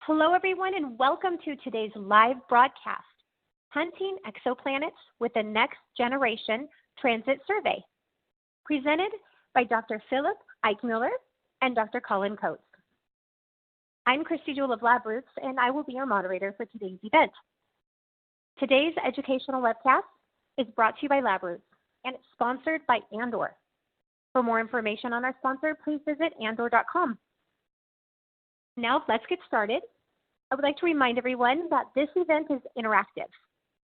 Hello, everyone, and welcome to today's live broadcast, Hunting Exoplanets with the Next Generation Transit Survey, presented by Dr. Philipp Eigmüller and Dr. Colin. I'm Christy Jewell of LabRoots, and I will be your moderator for today's event. Today's educational webcast is brought to you by LabRoots, and it's sponsored by Andor. For more information on our sponsor, please visit andor.com. Now, let's get started. I would like to remind everyone that this event is interactive.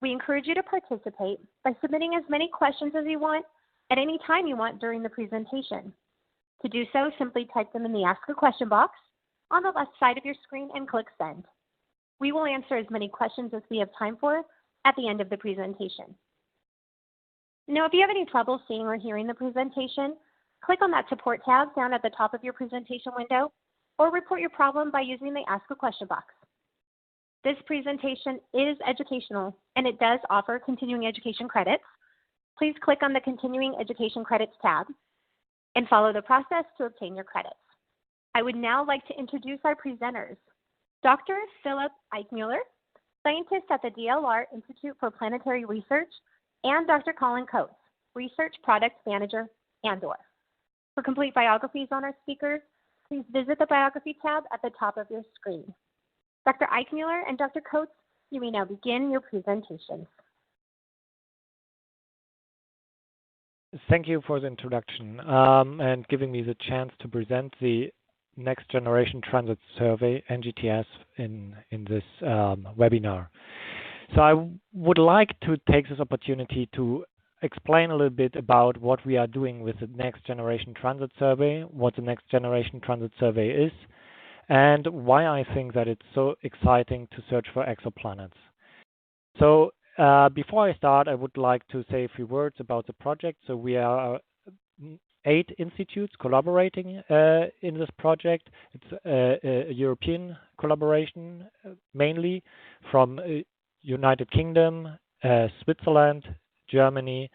We encourage you to participate by submitting as many questions as you want at any time you want during the presentation. To do so, simply type them in the Ask a Question box on the left side of your screen and click Send. We will answer as many questions as we have time for at the end of the presentation. Now, if you have any trouble seeing or hearing the presentation, click on that Support tab down at the top of your presentation window, or report your problem by using the Ask a Question box. This presentation is educational, and it does offer continuing education credits. Please click on the Continuing Education Credits tab and follow the process to obtain your credits. I would now like to introduce our presenters, Dr. Philipp Eigmüller, scientist at the DLR Institute for Planetary Research, and Dr. Colin, Research Product Manager, Andor. For complete biographies on our speakers, please visit the Biography tab at the top of your screen. Dr. Eigmüller and Dr. Coates, you may now begin your presentation. Thank you for the introduction and giving me the chance to present the Next Generation Transit Survey, NGTS, in this webinar. So I would like to take this opportunity to explain a little bit about what we are doing with the Next Generation Transit Survey, what the Next Generation Transit Survey is, and why I think that it's so exciting to search for exoplanets. So before I start, I would like to say a few words about the project. So we are 8 institutes collaborating in this project. It's a European collaboration, mainly from United Kingdom, Switzerland, Germany,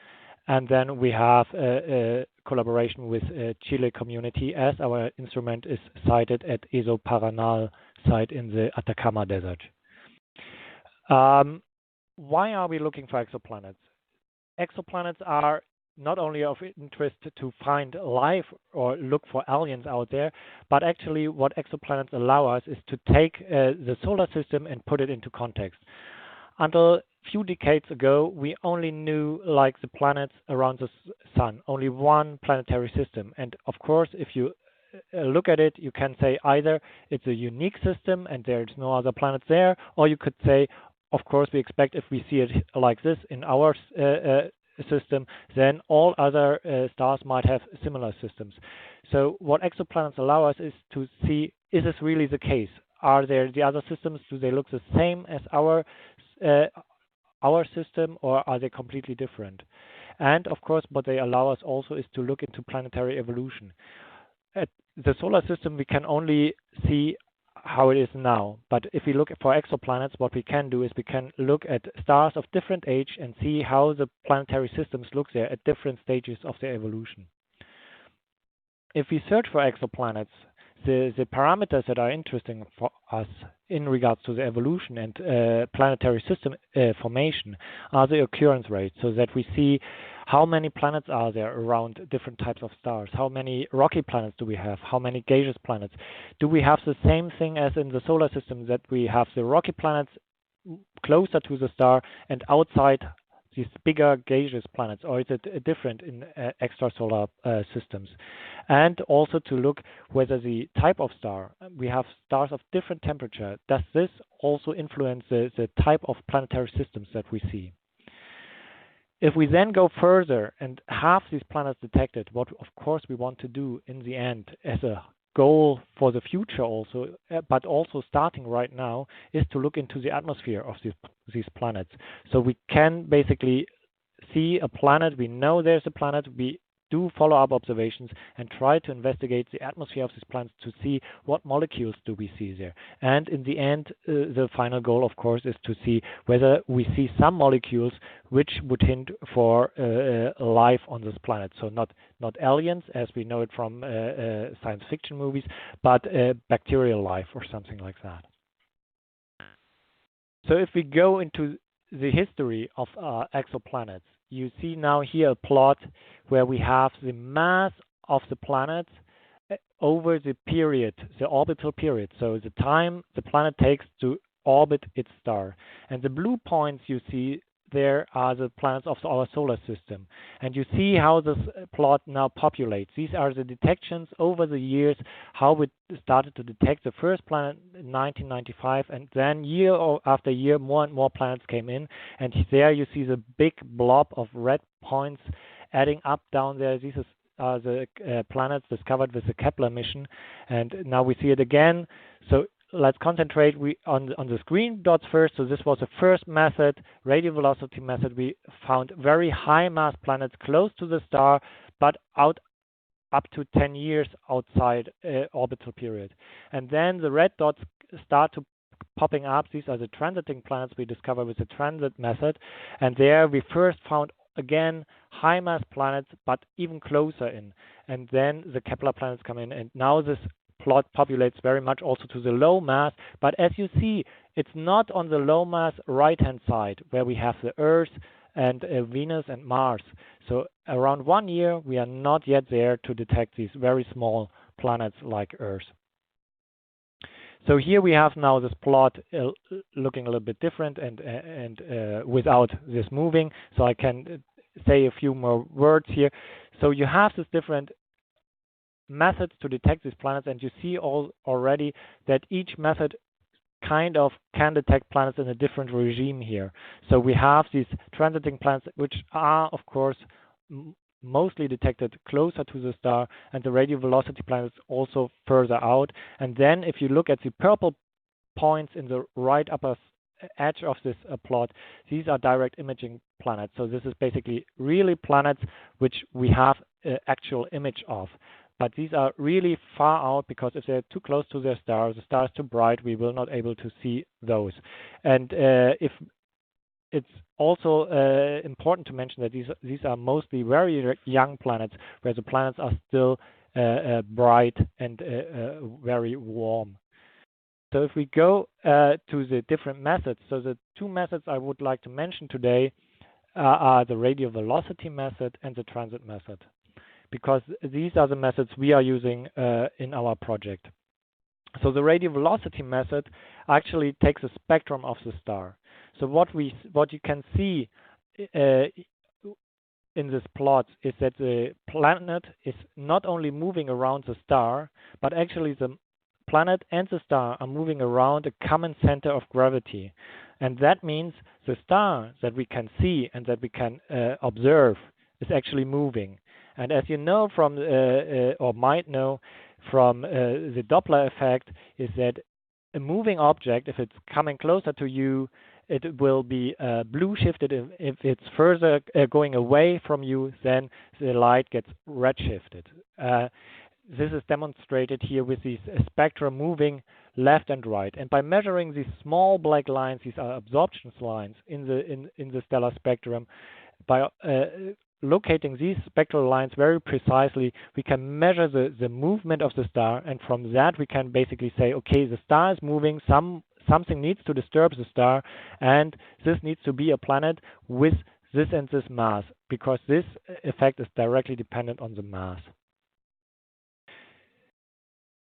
and then we have a collaboration with Chile community, as our instrument is sited at ESA site in the Atacama Desert. Why are we looking for exoplanets? Exoplanets are not only of interest to find life or look for aliens out there, but actually what exoplanets allow us is to take the solar system and put it into context. Until a few decades ago, we only knew like the planets around the sun, only one planetary system. And of course, if you look at it, you can say either it's a unique system and there's no other planets there, or you could say, of course, we expect if we see it like this in our system, then all other stars might have similar systems. So what exoplanets allow us is to see, is this really the case? Are there the other systems, do they look the same as our system, or are they completely different? And of course, what they allow us also is to look into planetary evolution. At the solar system, we can only see how it is now. But if we look for exoplanets, what we can do is we can look at stars of different age and see how the planetary systems look there at different stages of their evolution. If we search for exoplanets, the parameters that are interesting for us in regards to the evolution and planetary system formation are the occurrence rates, so that we see how many planets are there around different types of stars, how many rocky planets do we have, how many gaseous planets. Do we have the same thing as in the solar system, that we have the rocky planets closer to the star and outside these bigger gaseous planets, or is it different in extrasolar systems? And also to look whether the type of star, we have stars of different temperature, does this also influence the type of planetary systems that we see? If we then go further and have these planets detected, what of course we want to do in the end as a goal for the future also, but also starting right now, is to look into the atmosphere of these planets. So we can basically see a planet, we know there's a planet, we do follow-up observations and try to investigate the atmosphere of these planets to see what molecules do we see there. And in the end, the final goal, of course, is to see whether we see some molecules which would hint for life on this planet. So not aliens, as we know it from science fiction movies, but bacterial life or something like that. So if we go into the history of exoplanets, you see now here a plot where we have the mass of the planets over the period, the orbital period. So the time the planet takes to orbit its star. And the blue points you see there are the planets of our solar system. And you see how this plot now populates. These are the detections over the years, how we started to detect the first planet in 1995, and then year after year, more and more planets came in. And there you see the big blob of red points adding up down there. These are the planets discovered with the Kepler mission. And now we see it again. So let's concentrate on the green dots first. So this was the first method, radial velocity method. We found very high mass planets close to the star, but up to 10 years outside orbital period. And then the red dots start to popping up. These are the transiting planets we discovered with the transit method. And there we first found again high mass planets, but even closer in. And then the Kepler planets come in. And now this plot populates very much also to the low mass, but as you see, it's not on the low mass right hand side where we have the Earth and Venus and Mars. So around 1 year we are not yet there to detect these very small planets like Earth. So here we have now this plot looking a little bit different and without this moving. So I can say a few more words here. So you have this different methods to detect these planets, and you see already that each method kind of can detect planets in a different regime here. So we have these transiting planets, which are, of course, mostly detected closer to the star, and the radial velocity planets also further out. And then if you look at the purple points in the right upper edge of this plot, these are direct imaging planets. So this is basically really planets which we have actual image of. But these are really far out, because if they're too close to their star, the star is too bright, we will not able to see those. And if it's also important to mention that these are mostly very young planets, where the planets are still bright and very warm. So if we go to the different methods, so the two methods I would like to mention today are the radial velocity method and the transit method, because these are the methods we are using in our project. So the radial velocity method actually takes a spectrum of the star. So what you can see in this plot is that the planet is not only moving around the star, but actually the planet and the star are moving around a common center of gravity. And that means the star that we can see and that we can observe is actually moving. And as you know from, or might know from the Doppler effect, is that a moving object, if it's coming closer to you, it will be blue shifted. If it's further going away from you, then the light gets red shifted. This is demonstrated here with these spectra moving left and right. And by measuring these small black lines, these are absorption lines in the stellar spectrum, by locating these spectral lines very precisely, we can measure the movement of the star, and from that we can basically say, okay, the star is moving, something needs to disturb the star, and this needs to be a planet with this and this mass, because this effect is directly dependent on the mass.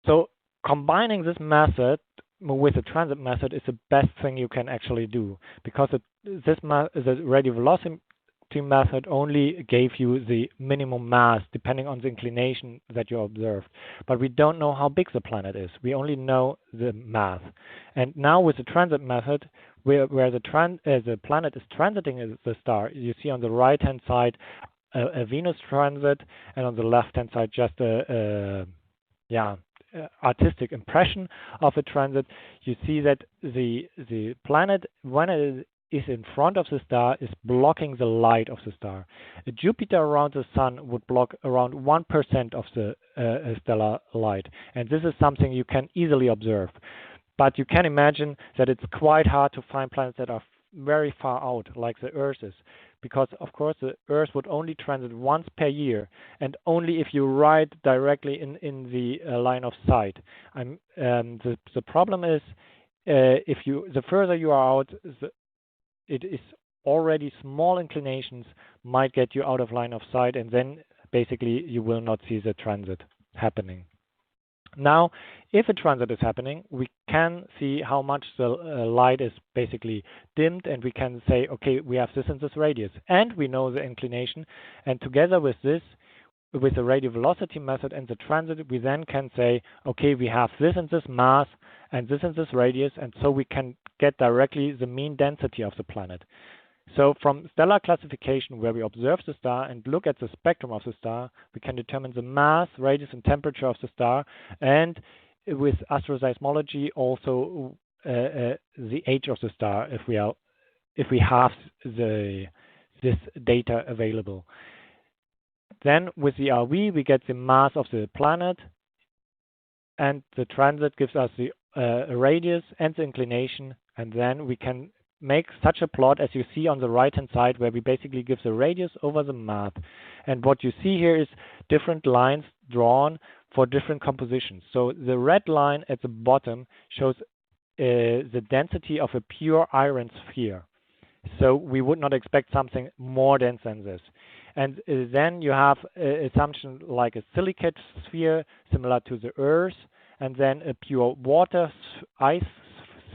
So combining this method with the transit method is the best thing you can actually do, because the radial velocity method only gave you the minimum mass depending on the inclination that you observed. But we don't know how big the planet is. We only know the mass. And now with the transit method, where the planet is transiting the star, you see on the right-hand side a Venus transit, and on the left-hand side just a artistic impression of a transit. You see that the planet, when it is in front of the star, is blocking the light of the star. A Jupiter around the sun would block around 1% of the stellar light, and this is something you can easily observe. But you can imagine that it's quite hard to find planets that are very far out, like the Earth is, because of course the Earth would only transit once per year, and only if you ride directly in the line of sight. The problem is, the further you are out, it is already small inclinations might get you out of line of sight, and then basically you will not see the transit happening. Now, if a transit is happening, we can see how much the light is basically dimmed, and we can say, okay, we have this and this radius, and we know the inclination, and together with this, with the radial velocity method and the transit, we then can say, okay, we have this and this mass, and this radius, and so we can get directly the mean density of the planet. So from stellar classification, where we observe the star and look at the spectrum of the star, we can determine the mass, radius, and temperature of the star, and with astroseismology also the age of the star, if we have this data available. Then with the RV, we get the mass of the planet, and the transit gives us the radius and the inclination, and then we can make such a plot as you see on the right hand side, where we basically give the radius over the mass. And what you see here is different lines drawn for different compositions. So the red line at the bottom shows the density of a pure iron sphere. So we would not expect something more dense than this. And then you have an assumption like a silicate sphere similar to the Earth, and then a pure water ice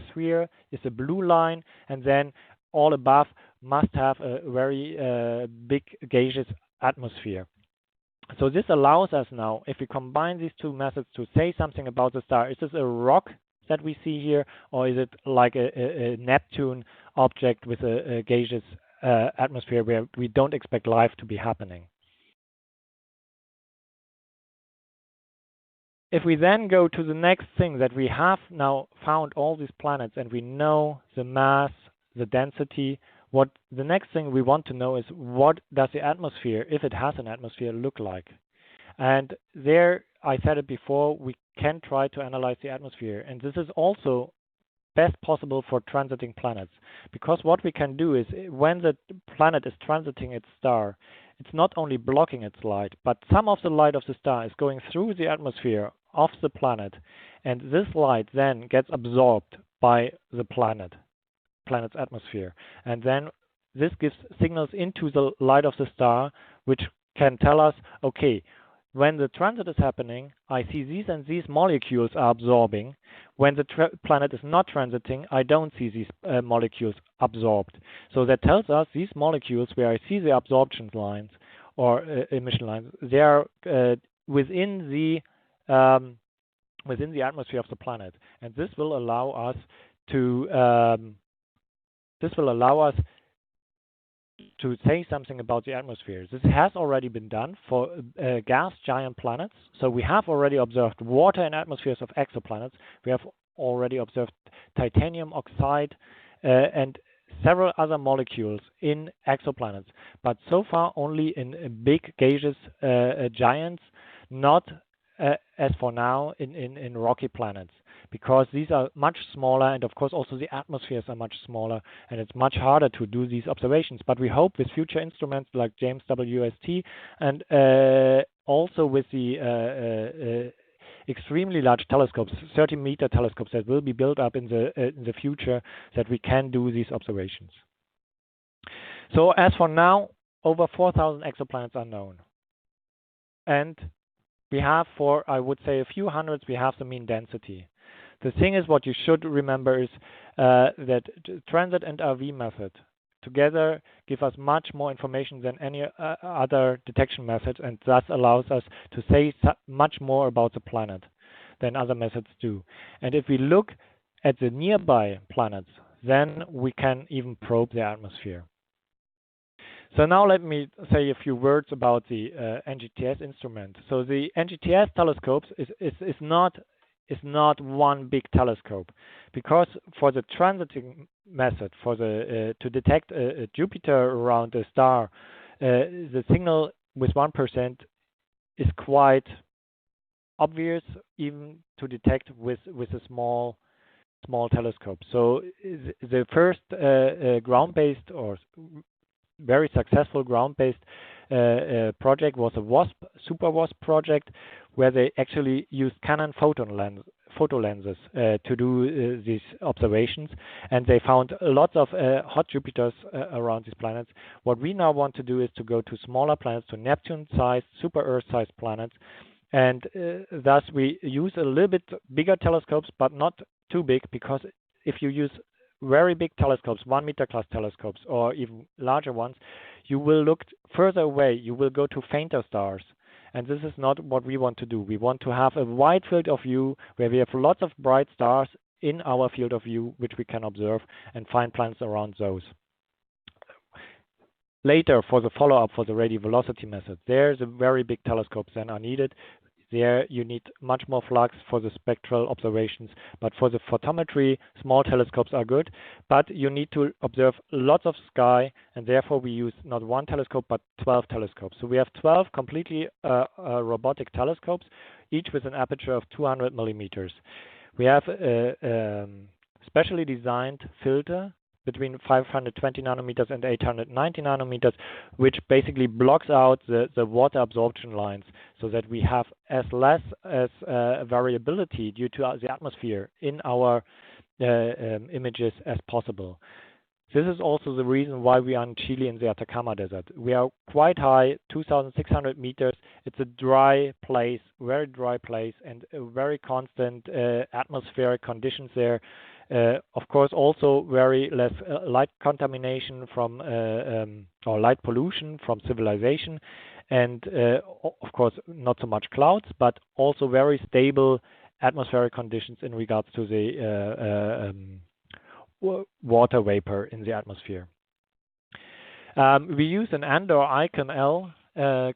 sphere is a blue line, and then all above must have a very big gaseous atmosphere. So this allows us now, if we combine these two methods, to say something about the star. Is this a rock that we see here, or is it like a Neptune object with a gaseous atmosphere where we don't expect life to be happening? If we then go to the next thing, that we have now found all these planets and we know the mass, the density, what the next thing we want to know is, what does the atmosphere, if it has an atmosphere, look like? And there, I said it before, we can try to analyze the atmosphere. And this is also best possible for transiting planets, because what we can do is, when the planet is transiting its star, it's not only blocking its light, but some of the light of the star is going through the atmosphere of the planet, and this light then gets absorbed by the planet's atmosphere, and then this gives signals into the light of the star, which can tell us, okay, when the transit is happening, I see these and these molecules are absorbing. When the planet is not transiting, I don't see these molecules absorbed. So that tells us these molecules, where I see the absorption lines or emission lines, they are within the atmosphere of the planet, and this will allow us to say something about the atmosphere. This has already been done for gas giant planets. So we have already observed water in atmospheres of exoplanets. We have already observed titanium oxide and several other molecules in exoplanets, but so far only in big gaseous giants, not as for now in rocky planets, because these are much smaller, and of course also the atmospheres are much smaller, and it's much harder to do these observations. But we hope with future instruments like James WST and also with the extremely large telescopes, 30-meter telescopes that will be built up in the future, that we can do these observations. So as for now, over 4,000 exoplanets are known, and we have, for I would say a few hundreds, we have the mean density. The thing is, what you should remember is that transit and RV method together give us much more information than any other detection method, and thus allows us to say much more about the planet than other methods do. And if we look at the nearby planets, then we can even probe the atmosphere. So now let me say a few words about the NGTS instrument. So the NGTS telescopes is not one big telescope, because for the transiting method, for the to detect a Jupiter around a star, the signal with 1% is quite obvious, even to detect with a small telescope. So the first ground-based or very successful ground-based project was a WASP, Super WASP project, where they actually used Canon photo lenses to do these observations, and they found lots of hot Jupiters around these planets. What we now want to do is to go to smaller planets, to Neptune-sized, super Earth-sized planets, and thus we use a little bit bigger telescopes, but not too big, because if you use very big telescopes, 1 meter class telescopes, or even larger ones, you will look further away. You will go to fainter stars. And this is not what we want to do. We want to have a wide field of view where we have lots of bright stars in our field of view, which we can observe and find planets around those. Later, for the follow-up for the radial velocity method, there's a very big telescopes then are needed. There you need much more flux for the spectral observations, but for the photometry, small telescopes are good, but you need to observe lots of sky, and therefore we use not one telescope, but 12 telescopes. So we have 12 completely robotic telescopes, each with an aperture of 200 millimeters. We have a specially designed filter between 520 nanometers and 890 nanometers, which basically blocks out the water absorption lines, so that we have as less as variability due to the atmosphere in our images as possible. This is also the reason why we are in Chile in the Atacama Desert. We are quite high, 2,600 meters. It's a dry place, very dry place, and very constant atmospheric conditions there. Of course, also very less light contamination from or light pollution from civilization, and of course not so much clouds, but also very stable atmospheric conditions in regards to the water vapor in the atmosphere. We use an Andor Icon L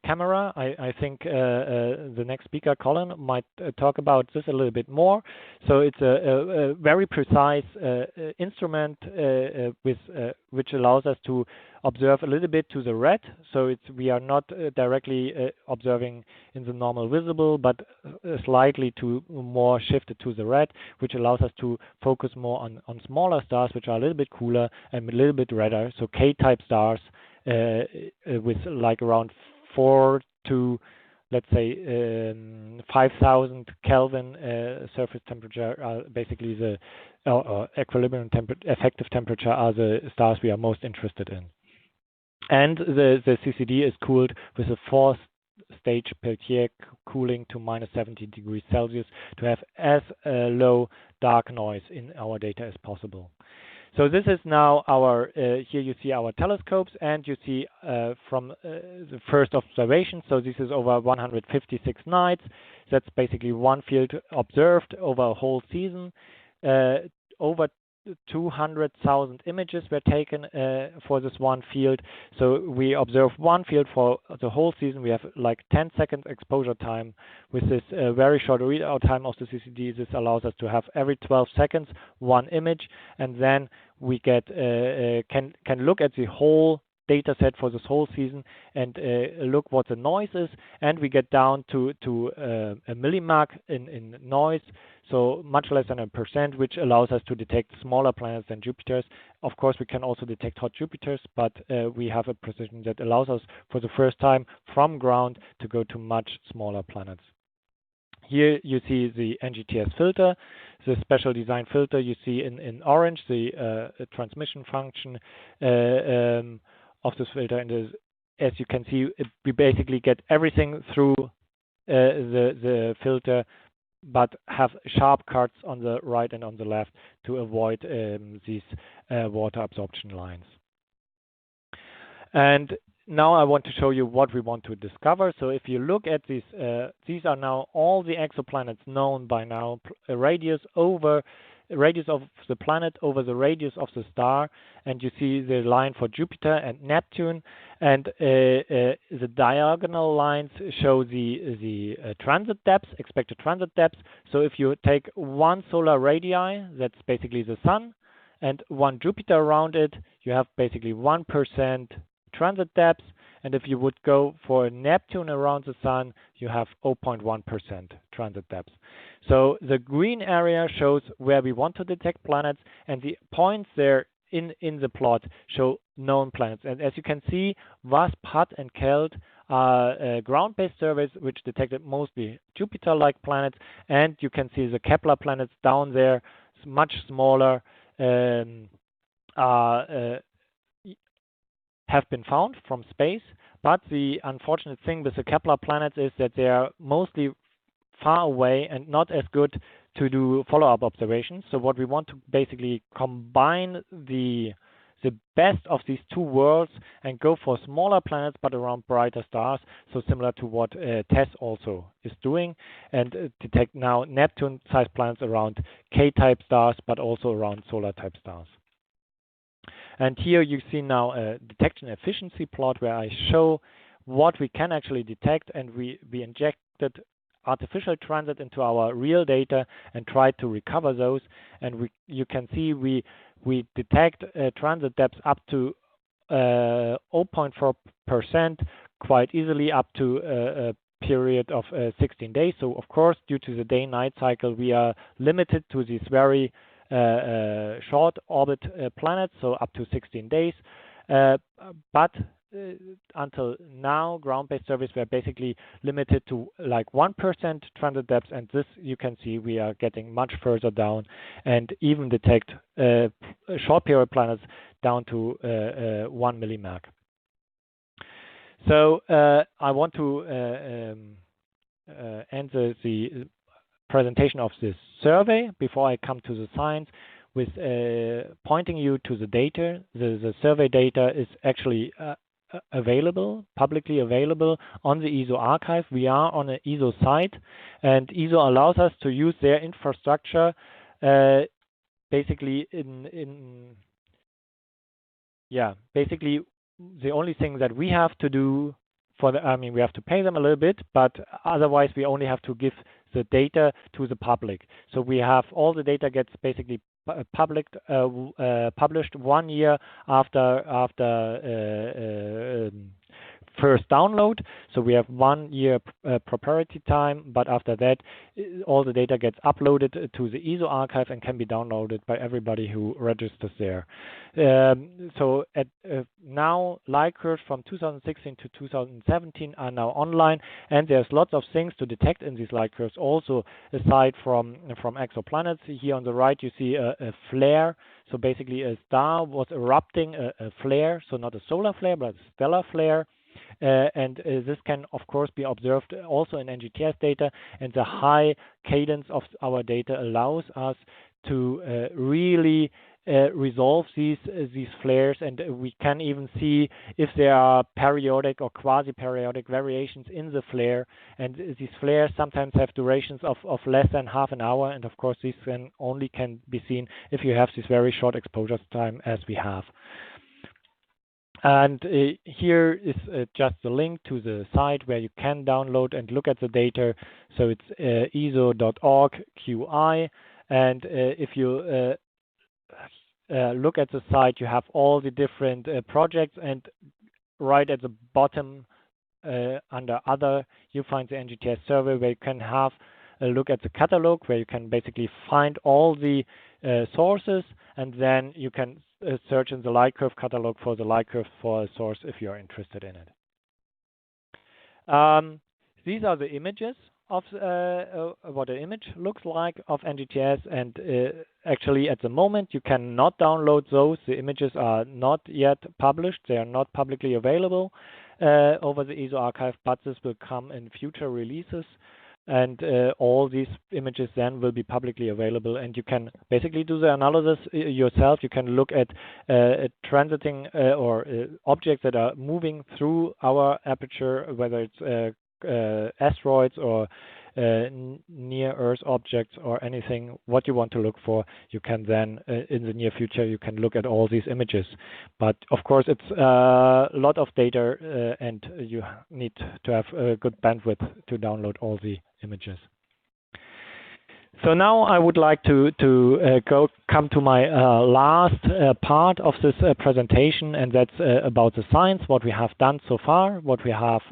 camera. I think the next speaker, Colin, might talk about this a little bit more. So it's a very precise instrument which allows us to observe a little bit to the red. So we are not directly observing in the normal visible, but slightly to more shifted to the red, which allows us to focus more on smaller stars, which are a little bit cooler and a little bit redder. So K-type stars with like around 4 to, let's say, 5,000 Kelvin surface temperature, basically the equilibrium effective temperature, are the stars we are most interested in. And the CCD is cooled with a 4-stage Peltier cooling to -70 degrees Celsius to have as low dark noise in our data as possible. So this is now our, here you see our telescopes, and you see from the first observation. So this is over 156 nights. That's basically one field observed over a whole season. Over 200,000 images were taken for this one field. So we observe one field for the whole season. We have like 10-second exposure time. With this very short readout time of the CCD, this allows us to have every 12 seconds one image, and then we get can look at the whole data set for this whole season and look what the noise is, and we get down to a millimach in noise, so much less than 1%, which allows us to detect smaller planets than Jupiters. Of course, we can also detect hot Jupiters, but we have a precision that allows us for the first time from ground to go to much smaller planets. Here you see the NGTS filter, the special design filter. You see in orange the transmission function of this filter, and as you can see, we basically get everything through the filter, but have sharp cuts on the right and on the left to avoid these water absorption lines. And now I want to show you what we want to discover. So if you look at these are now all the exoplanets known by now, radius of the planet over the radius of the star, and you see the line for Jupiter and Neptune, and the diagonal lines show the transit depths, expected transit depths. So if you take one solar radii, that's basically the Sun, and one Jupiter around it, you have basically 1% transit depth, and if you would go for Neptune around the Sun, you have 0.1% transit depth. So the green area shows where we want to detect planets, and the points there in the plot show known planets. And as you can see, WASP, HUT, and KELT ground-based surveys which detected mostly Jupiter-like planets, and you can see the Kepler planets down there, much smaller, have been found from space. But the unfortunate thing with the Kepler planets is that they are mostly far away and not as good to do follow-up observations. So what we want to basically combine the best of these two worlds and go for smaller planets but around brighter stars, so similar to what TESS also is doing, and detect now Neptune-sized planets around K-type stars but also around solar-type stars. And here you see now a detection efficiency plot where I show what we can actually detect, and we injected artificial transit into our real data and tried to recover those, and you can see we detect transit depths up to 0.4% quite easily up to a period of 16 days. So of course, due to the day-night cycle, we are limited to these very short orbit planets, so up to 16 days. But until now, ground-based surveys were basically limited to like 1% transit depth, and this you can see we are getting much further down and even detect short period planets down to 1 millimach. So I want to end the presentation of this survey before I come to the science with pointing you to the data. The survey data is actually available, publicly available on the ESO archive. We are on an ESO site, and ESO allows us to use their infrastructure basically basically the only thing that we have to do we have to pay them a little bit, but otherwise we only have to give the data to the public. So we have all the data gets basically published 1 year after first download. So we have 1 year proprietary time, but after that, all the data gets uploaded to the ESO archive and can be downloaded by everybody who registers there. So now light curves from 2016 to 2017 are now online, and there's lots of things to detect in these light curves. Also, aside from exoplanets, here on the right you see a flare. So basically, a star was erupting a flare, so not a solar flare, but a stellar flare. And this can, of course, be observed also in NGTS data, and the high cadence of our data allows us to really resolve these flares, and we can even see if there are periodic or quasi-periodic variations in the flare, and these flares sometimes have durations of less than half an hour, and of course these only can be seen if you have this very short exposure time as we have. And here is just the link to the site where you can download and look at the data. So it's eso.org/QI, and if you look at the site, you have all the different projects, and right at the bottom under other, you find the NGTS survey where you can have a look at the catalog, where you can basically find all the sources, and then you can search in the light curve catalog for the light curve for a source if you are interested in it. These are the images of what an image looks like of NGTS, and actually at the moment you cannot download those. The images are not yet published. They are not publicly available over the ESO archive, but this will come in future releases. And all these images then will be publicly available, and you can basically do the analysis yourself. You can look at transiting or objects that are moving through our aperture, whether it's asteroids or near Earth objects or anything, what you want to look for. You can then, in the near future, you can look at all these images. But of course, it's a lot of data, and you need to have a good bandwidth to download all the images. So now I would like to come to my last part of this presentation, and that's about the science, what we have done so far, what we have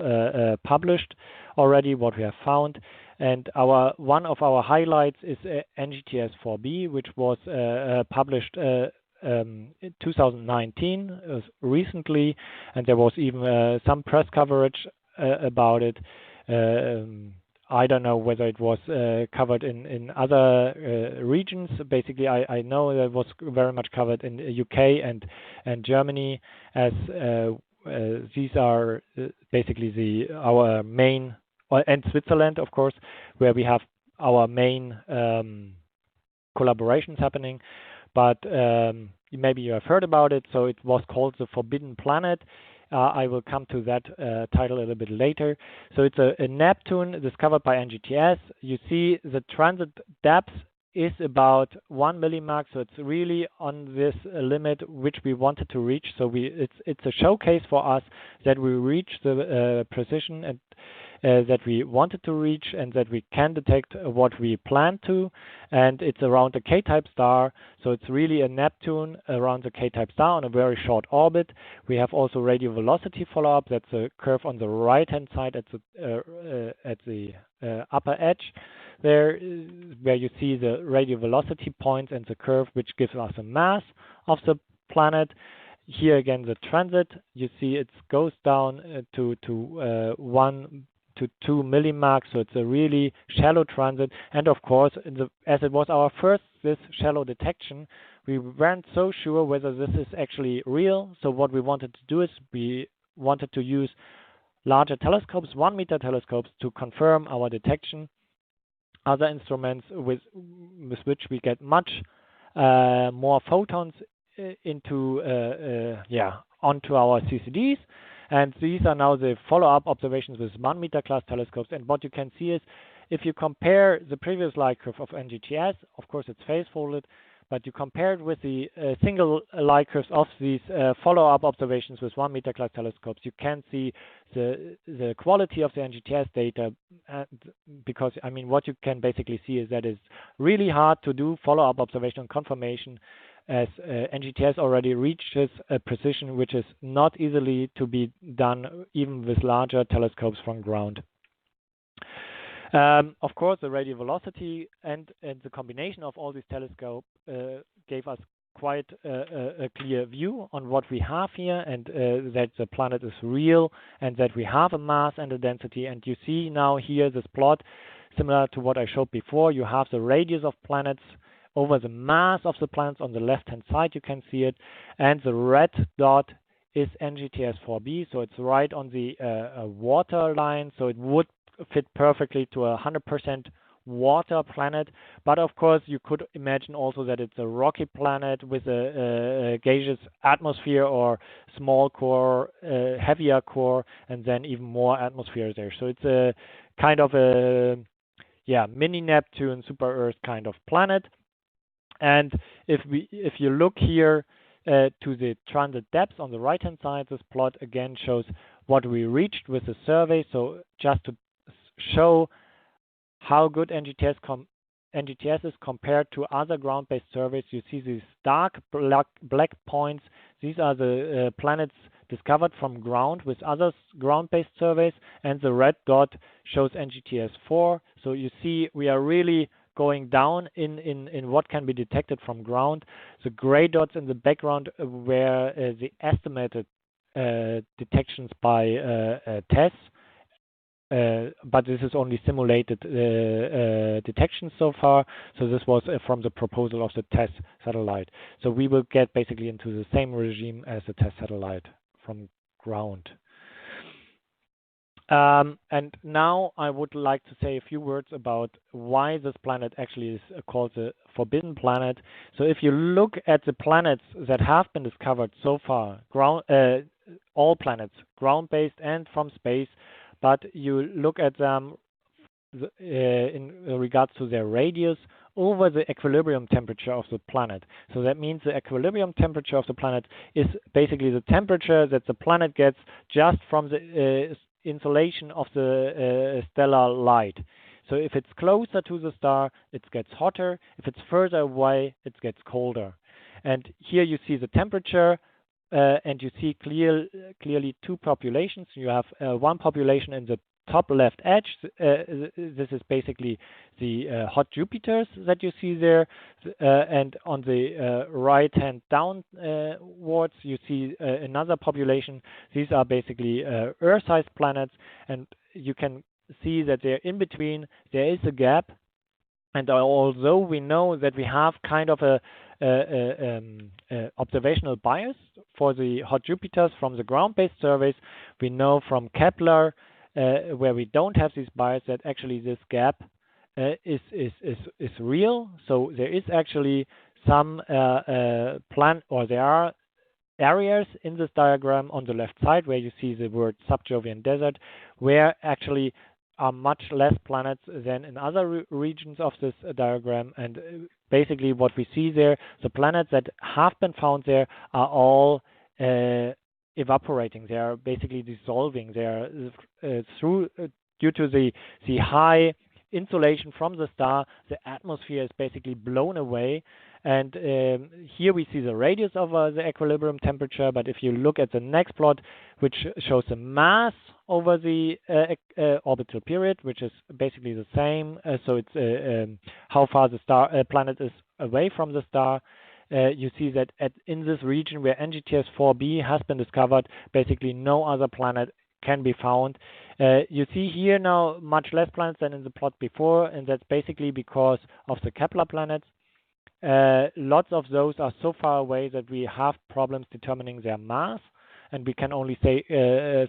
published already, what we have found. And one of our highlights is NGTS 4b, which was published in 2019 recently, and there was even some press coverage about it. I don't know whether it was covered in other regions. Basically, I know that it was very much covered in the UK and Germany, as these are basically our main, and Switzerland, of course, where we have our main collaborations happening. But maybe you have heard about it. So it was called the Forbidden Planet. I will come to that title a little bit later. So it's a Neptune discovered by NGTS. You see the transit depth is about 1 millimark, so it's really on this limit which we wanted to reach. So it's a showcase for us that we reach the precision and that we wanted to reach, and that we can detect what we plan to. And it's around a K-type star, so it's really a Neptune around the K-type star on a very short orbit. We have also radio velocity follow-up. That's a curve on the right-hand side at the upper edge there, where you see the radio velocity points and the curve, which gives us a mass of the planet. Here again, the transit, you see it goes down to 1 to 2 millimark, so it's a really shallow transit. And of course, as it was our first this shallow detection, we weren't so sure whether this is actually real. So what we wanted to do is we wanted to use larger telescopes, 1 meter telescopes, to confirm our detection. Other instruments with which we get much more photons onto our CCDs. And these are now the follow-up observations with 1 meter class telescopes. And what you can see is, if you compare the previous light curve of NGTS, of course it's phase folded, but you compare it with the single light curves of these follow-up observations with 1 meter class telescopes, you can see the quality of the NGTS data. Because, I mean, what you can basically see is that it's really hard to do follow-up observation and confirmation, as NGTS already reaches a precision which is not easily to be done even with larger telescopes from ground. Of course, the radio velocity and the combination of all these telescopes gave us quite a clear view on what we have here, and that the planet is real, and that we have a mass and a density. And you see now here this plot, similar to what I showed before. You have the radius of planets over the mass of the planets on the left-hand side. You can see it, and the red dot is NGTS 4b, so it's right on the water line, so it would fit perfectly to 100% water planet. But of course, you could imagine also that it's a rocky planet with a gaseous atmosphere, or small core, heavier core, and then even more atmosphere there. So it's a kind of a mini Neptune, super Earth kind of planet. And if you look here to the transit depths on the right-hand side, this plot again shows what we reached with the survey. So just to show how good NGTS is compared to other ground-based surveys, you see these dark black points. These are the planets discovered from ground with other ground-based surveys, and the red dot shows NGTS 4. So you see we are really going down in what can be detected from ground. The gray dots in the background were the estimated detections by TESS, but this is only simulated detection so far. So this was from the proposal of the TESS satellite. So we will get basically into the same regime as the TESS satellite from ground. And now I would like to say a few words about why this planet actually is called the Forbidden Planet. So if you look at the planets that have been discovered so far, all planets, ground-based and from space, but you look at them in regards to their radius over the equilibrium temperature of the planet. So that means the equilibrium temperature of the planet is basically the temperature that the planet gets just from the insolation of the stellar light. So if it's closer to the star, it gets hotter. If it's further away, it gets colder. And here you see the temperature, and you see clearly two populations. You have one population in the top left edge, this is basically the hot Jupiters that you see there, and on the right hand downwards you see another population. These are basically Earth-sized planets, and you can see that they're in between. There is a gap, and although we know that we have kind of a observational bias for the hot Jupiters from the ground-based surveys, we know from Kepler, where we don't have this bias, that actually this gap is real. So there is actually some there are areas in this diagram on the left side where you see the word subjovian desert, where actually are much less planets than in other regions of this diagram. And basically what we see there, the planets that have been found there are all evaporating. They are basically dissolving. They are due to the high insulation from the star, the atmosphere is basically blown away. And here we see the radius of the equilibrium temperature. But if you look at the next plot, which shows the mass over the orbital period, which is basically the same, so it's how far the planet is away from the star. You see that in this region where NGTS 4b has been discovered, basically no other planet can be found. You see here now much less planets than in the plot before, and that's basically because of the Kepler planets. Lots of those are so far away that we have problems determining their mass, and we can only say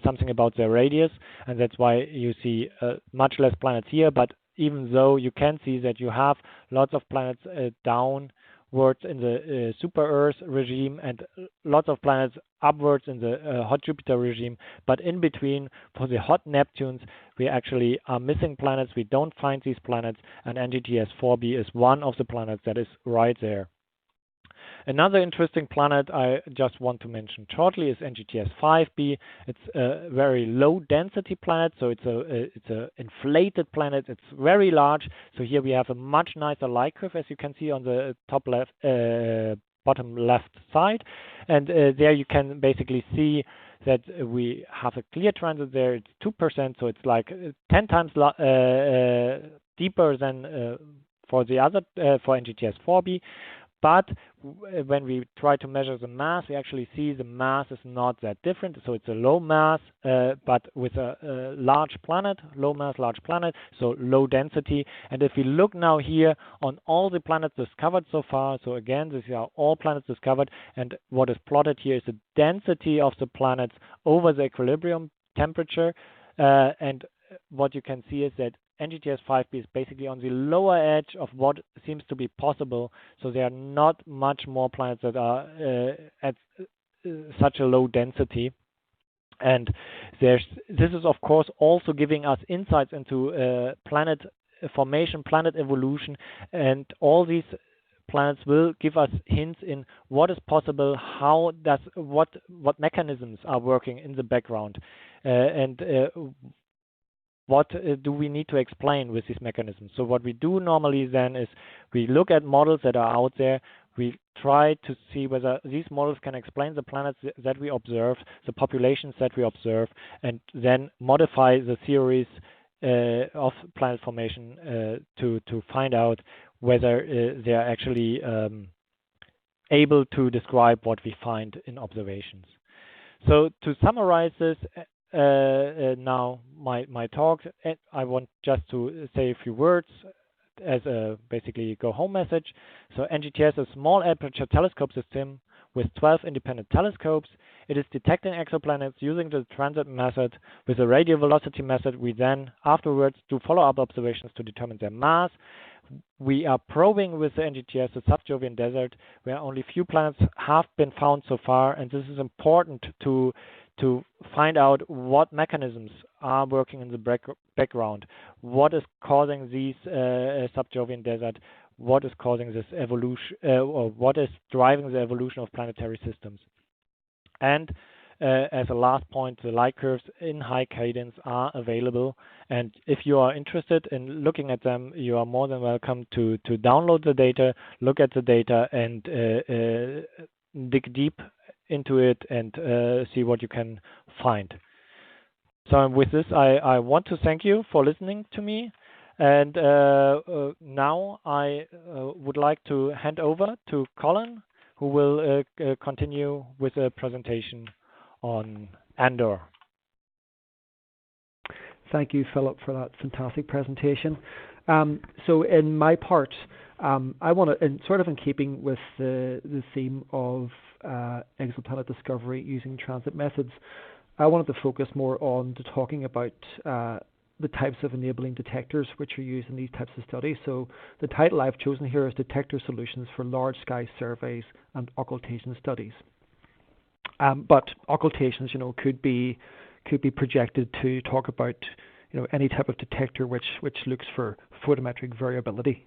something about their radius, and that's why you see much less planets here. But even though you can see that you have lots of planets downwards in the super Earth regime and lots of planets upwards in the hot Jupiter regime, but in between for the hot Neptunes we actually are missing planets. We don't find these planets, and NGTS 4b is one of the planets that is right there. Another interesting planet I just want to mention shortly is NGTS 5b. It's a very low density planet, so it's a inflated planet. It's very large. So here we have a much nicer light curve, as you can see on the top left, bottom left side, and there you can basically see that we have a clear transit there. It's 2%, so it's like 10 times deeper than for the other for NGTS 4b. But when we try to measure the mass, we actually see the mass is not that different. So it's a low mass, but with a large planet, low mass, large planet, so low density. And if we look now here on all the planets discovered so far, so again, these are all planets discovered, and what is plotted here is the density of the planets over the equilibrium temperature. And what you can see is that NGTS 5b is basically on the lower edge of what seems to be possible. So there are not much more planets that are at such a low density. And this is, of course, also giving us insights into planet formation, planet evolution, and all these planets will give us hints in what is possible, what mechanisms are working in the background, what do we need to explain with these mechanisms. So what we do normally then is we look at models that are out there. We try to see whether these models can explain the planets that we observe, the populations that we observe, and then modify the theories of planet formation to find out whether they are actually able to describe what we find in observations. So to summarize this, now my talk, I want just to say a few words as a basically go home message. So NGTS is a small aperture telescope system with 12 independent telescopes. It is detecting exoplanets using the transit method. With the radial velocity method, we then afterwards do follow-up observations to determine their mass. We are probing with the NGTS the subjovian desert, where only few planets have been found so far, and this is important to find out what mechanisms are working in the background, what is causing these subjovian desert, what is causing this evolution, or what is driving the evolution of planetary systems. And as a last point, the light curves in high cadence are available, and if you are interested in looking at them, you are more than welcome to download the data, look at the data, and dig deep into it and see what you can find. So with this, I want to thank you for listening to me. And now I would like to hand over to Colin, who will continue with a presentation on Andor. Thank you, Philip, for that fantastic presentation. So in my part, I want to, sort of in keeping with the theme of exoplanet discovery using transit methods, I wanted to focus more on talking about the types of enabling detectors which are used in these types of studies. So the title I've chosen here is Detector Solutions for Large Sky Surveys and Occultation Studies. But occultations, could be projected to talk about, any type of detector which looks for photometric variability.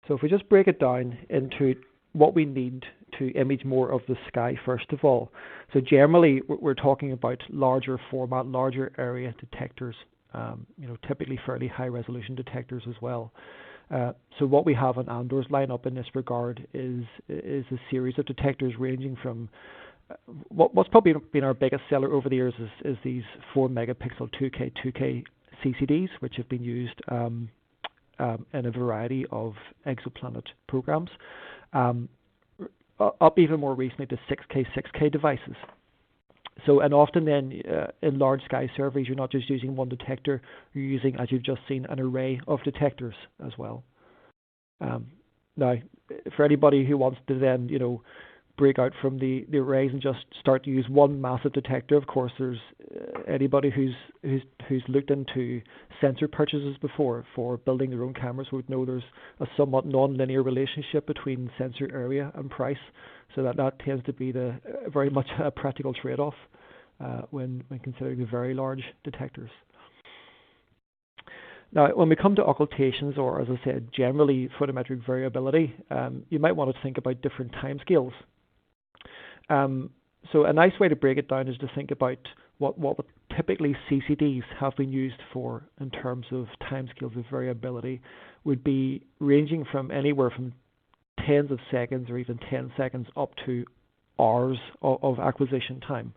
So if we just break it down into what we need to image more of the sky first of all. So generally we're talking about larger format, larger area detectors, typically fairly high resolution detectors as well. So what we have on Andor's lineup in this regard is a series of detectors ranging from what's probably been our biggest seller over the years is these 4 megapixel 2K CCDs, which have been used in a variety of exoplanet programs, up even more recently to 6K devices. So, and often then in large sky surveys, you're not just using one detector, you're using, as you've just seen, an array of detectors as well. Now, for anybody who wants to then, break out from the arrays and just start to use one massive detector, of course, there's anybody who's looked into sensor purchases before for building their own cameras would know there's a somewhat non-linear relationship between sensor area and price. So that tends to be very much a practical trade-off when considering the very large detectors. Now, when we come to occultations, or as I said, generally photometric variability, you might want to think about different timescales. So a nice way to break it down is to think about what typically CCDs have been used for in terms of timescales of variability would be ranging from anywhere from tens of seconds or even 10 seconds up to hours of acquisition time.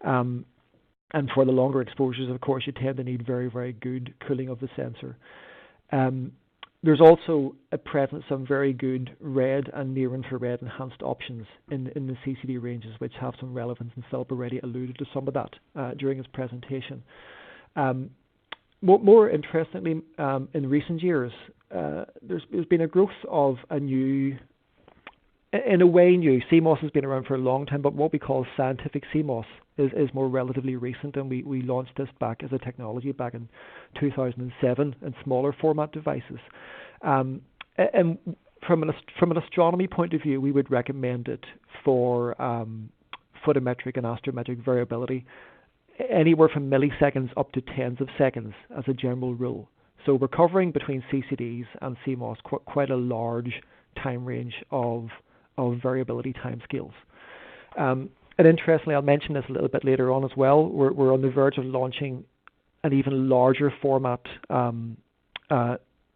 And for the longer exposures, of course, you tend to need very, very good cooling of the sensor. There's also at present some very good red and near infrared enhanced options in the CCD ranges, which have some relevance, and Philip already alluded to some of that during his presentation. More interestingly, in recent years, there's been a growth of a new, in a way new, CMOS has been around for a long time, but what we call scientific CMOS is more relatively recent, and we launched this back as a technology back in 2007 in smaller format devices. And from an astronomy point of view, we would recommend it for photometric and astrometric variability anywhere from milliseconds up to tens of seconds as a general rule. So we're covering between CCDs and CMOS quite a large time range of variability timescales. And interestingly, I'll mention this a little bit later on as well. We're on the verge of launching an even larger format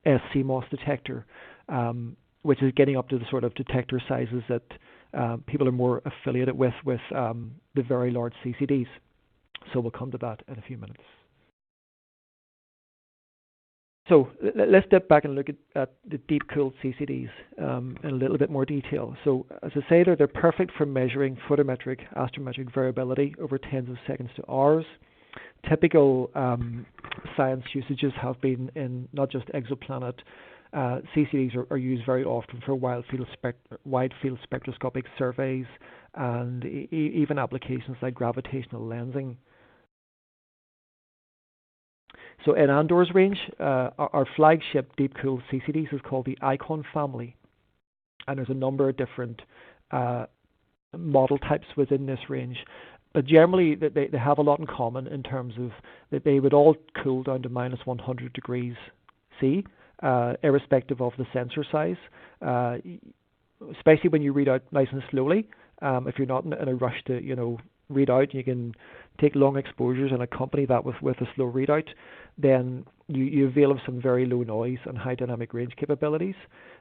SCMOS detector, which is getting up to the sort of detector sizes that people are more affiliated with the very large CCDs. So we'll come to that in a few minutes. So let's step back and look at the deep-cooled CCDs in a little bit more detail. So as I say, they're perfect for measuring photometric, astrometric variability over tens of seconds to hours. Typical science usages have been in not just exoplanet. CCDs are used very often for wide field spectroscopic surveys and even applications like gravitational lensing. So in Andor's range, our flagship deep-cooled CCDs is called the Icon family, and there's a number of different model types within this range. But generally, they have a lot in common in terms of that they would all cool down to minus 100 degrees C, irrespective of the sensor size, especially when you read out nice and slowly. If you're not in a rush to, read out, you can take long exposures and accompany that with a slow readout, then you avail of some very low noise and high dynamic range capabilities.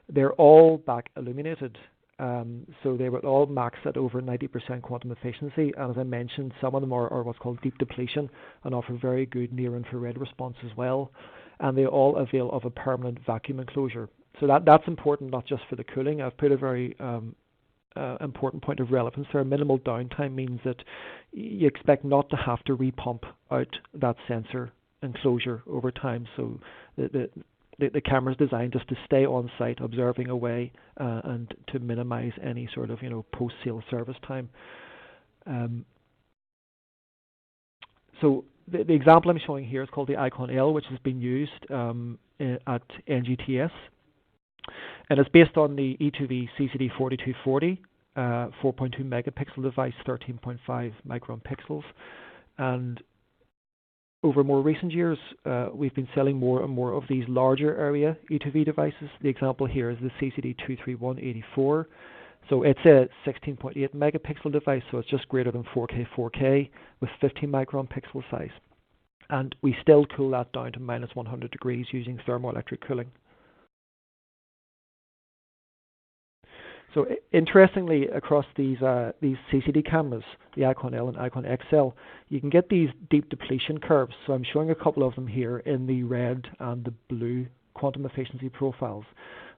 They're all back illuminated, So they were all maxed at over 90% quantum efficiency. And as I mentioned, some of them are what's called deep depletion and offer very good near-infrared response as well. And they all avail of a permanent vacuum enclosure. So that's important not just for the cooling. I've put a very important point of relevance there. Minimal downtime means that you expect not to have to repump out that sensor enclosure over time. So the camera is designed just to stay on site, observing away, and to minimize any sort of post-sale service time. So the example I'm showing here is called the Icon L, which has been used at NGTS. And it's based on the E2V CCD 4240, 4.2 megapixel device, 13.5 micron pixels. And over more recent years, we've been selling more and more of these larger area E2V devices. The example here is the CCD 23184. So it's a 16.8 megapixel device, so it's just greater than 4K with 15 micron pixel size. And we still cool that down to minus 100 degrees using thermoelectric cooling. So interestingly, across these CCD cameras, the Icon L and Icon XL, you can get these deep depletion curves. So I'm showing a couple of them here in the red and the blue quantum efficiency profiles.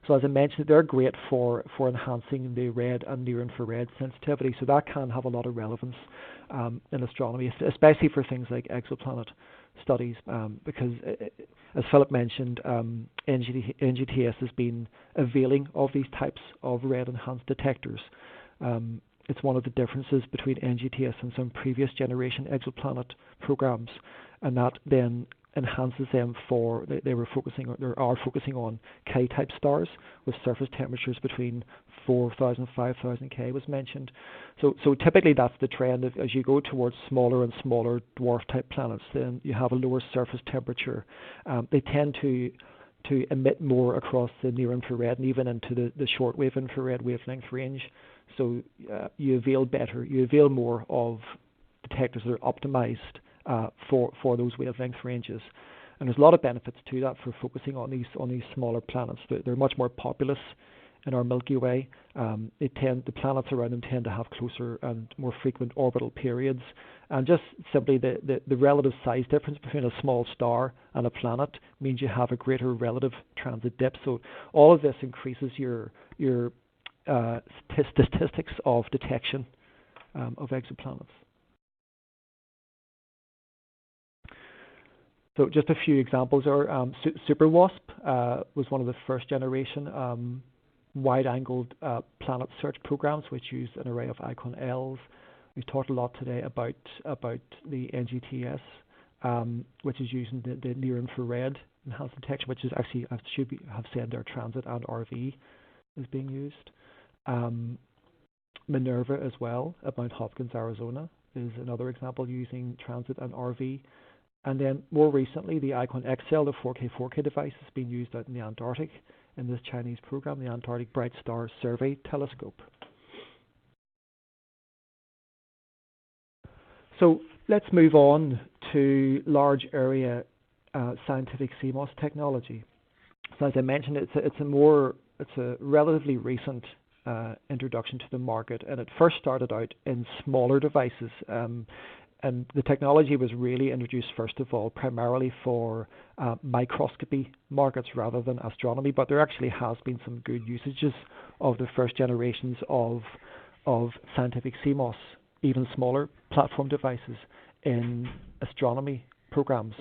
So as I mentioned, they're great for enhancing the red and near-infrared sensitivity. So that can have a lot of relevance in astronomy, especially for things like exoplanet studies, because as Philip mentioned, NGTS has been availing of these types of red enhanced detectors. It's one of the differences between NGTS and some previous generation exoplanet programs, and that then enhances them for they are focusing on K-type stars with surface temperatures between 4,000 and 5,000 K was mentioned. So typically that's the trend. As you go towards smaller and smaller dwarf-type planets, then you have a lower surface temperature. They tend to emit more across the near-infrared and even into the shortwave infrared wavelength range. So you avail more of detectors that are optimized for those wavelength ranges, and there's a lot of benefits to that for focusing on these smaller planets. They're much more populous in our Milky Way. The planets around them tend to have closer and more frequent orbital periods, and just simply the relative size difference between a small star and a planet means you have a greater relative transit depth. So all of this increases your statistics of detection of exoplanets. So just a few examples are Super WASP was one of the first generation wide-angled planet search programs which used an array of Icon Ls. We've talked a lot today about the NGTS, which is using the near-infrared enhanced detection, which is actually have said their transit and RV is being used. Minerva as well at Mount Hopkins, Arizona, is another example using transit and RV. And then more recently, the Icon XL, the 4K device, has been used out in the Antarctic in this Chinese program, the Antarctic Bright Star Survey Telescope. So let's move on to large area scientific CMOS technology. So as I mentioned, it's a relatively recent introduction to the market, and it first started out in smaller devices. And the technology was really introduced, first of all, primarily for microscopy markets rather than astronomy, but there actually has been some good usages of the first generations of scientific CMOS, even smaller platform devices in astronomy programs.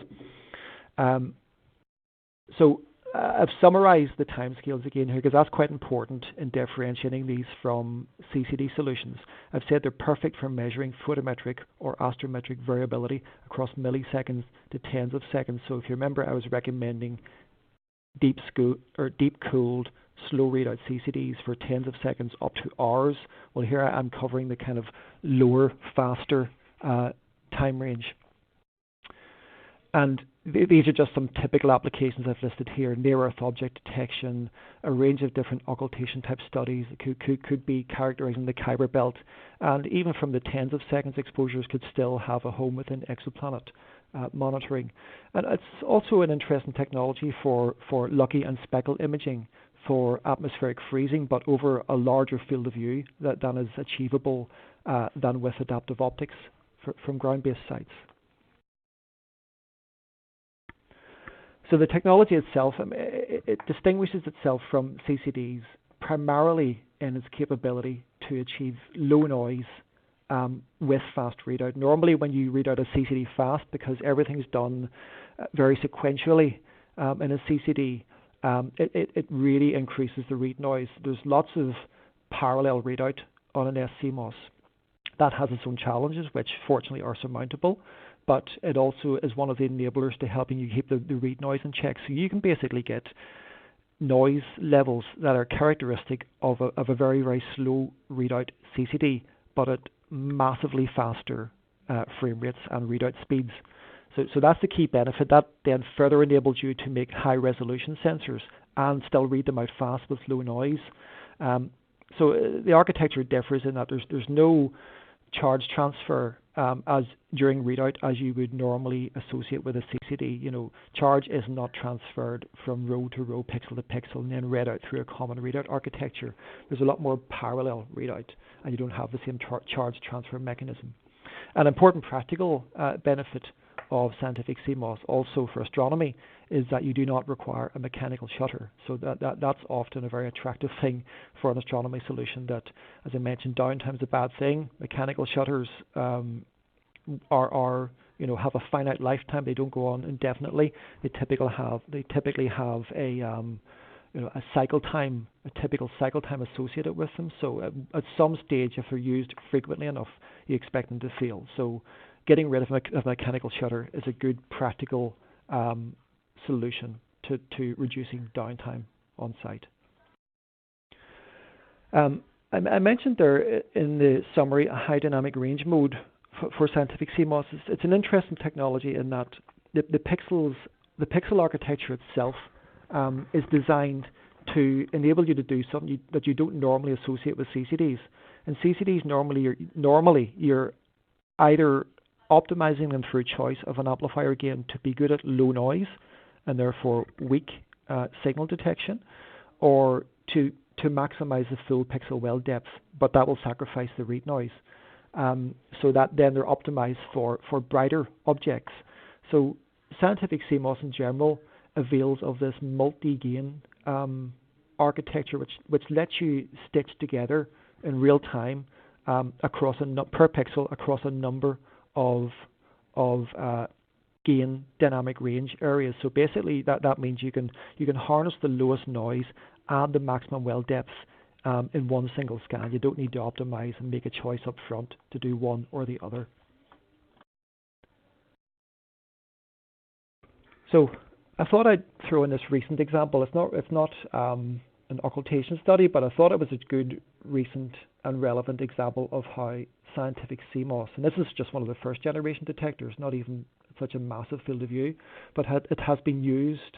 So I've summarized the timescales again here because that's quite important in differentiating these from CCD solutions. I've said they're perfect for measuring photometric or astrometric variability across milliseconds to tens of seconds. So if you remember, I was recommending deep cooled, slow readout CCDs for tens of seconds up to hours. Well, here I'm covering the kind of lower, faster time range. And these are just some typical applications I've listed here: near-Earth object detection, a range of different occultation type studies that could be characterizing the Kuiper belt, and even from the tens of seconds exposures could still have a home within exoplanet monitoring. And it's also an interesting technology for lucky and speckle imaging for atmospheric freezing, but over a larger field of view than is achievable than with adaptive optics from ground-based sites. So the technology itself, it distinguishes itself from CCDs primarily in its capability to achieve low noise with fast readout. Normally when you read out a CCD fast, because everything's done very sequentially in a CCD, it really increases the read noise. There's lots of parallel readout on an SCMOS. That has its own challenges, which fortunately are surmountable, but it also is one of the enablers to helping you keep the read noise in check. So you can basically get noise levels that are characteristic of a very, very slow readout CCD, but at massively faster frame rates and readout speeds. So that's the key benefit. That then further enables you to make high resolution sensors and still read them out fast with low noise. So the architecture differs in that there's no charge transfer as during readout as you would normally associate with a CCD. You know, charge is not transferred from row to row, pixel to pixel, and then read out through a common readout architecture. There's a lot more parallel readout, and you don't have the same charge transfer mechanism. An important practical benefit of scientific CMOS also for astronomy is that you do not require a mechanical shutter. So that's often a very attractive thing for an astronomy solution. That, as I mentioned, downtime is a bad thing. Mechanical shutters are have a finite lifetime. They don't go on indefinitely. They typically have a cycle time, a typical cycle time associated with them. So at some stage, if they're used frequently enough, you expect them to fail. So getting rid of a mechanical shutter is a good practical solution to reducing downtime on site. I mentioned there in the summary a high dynamic range mode for scientific CMOS. It's an interesting technology in that the pixel architecture itself is designed to enable you to do something that you don't normally associate with CCDs. And CCDs normally you're either optimizing them through choice of an amplifier gain to be good at low noise and therefore weak signal detection, or to maximize the full pixel well depth, but that will sacrifice the read noise. So that then they're optimized for brighter objects. So scientific CMOS in general avails of this multi-gain architecture, which lets you stitch together in real time across per pixel across a number of gain dynamic range areas. So basically that means you can harness the lowest noise and the maximum well depth in one single scan. You don't need to optimize and make a choice up front to do one or the other. So I thought I'd throw in this recent example. It's not an occultation study, but I thought it was a good recent and relevant example of how scientific CMOS, and this is just one of the first generation detectors, not even such a massive field of view, but it has been used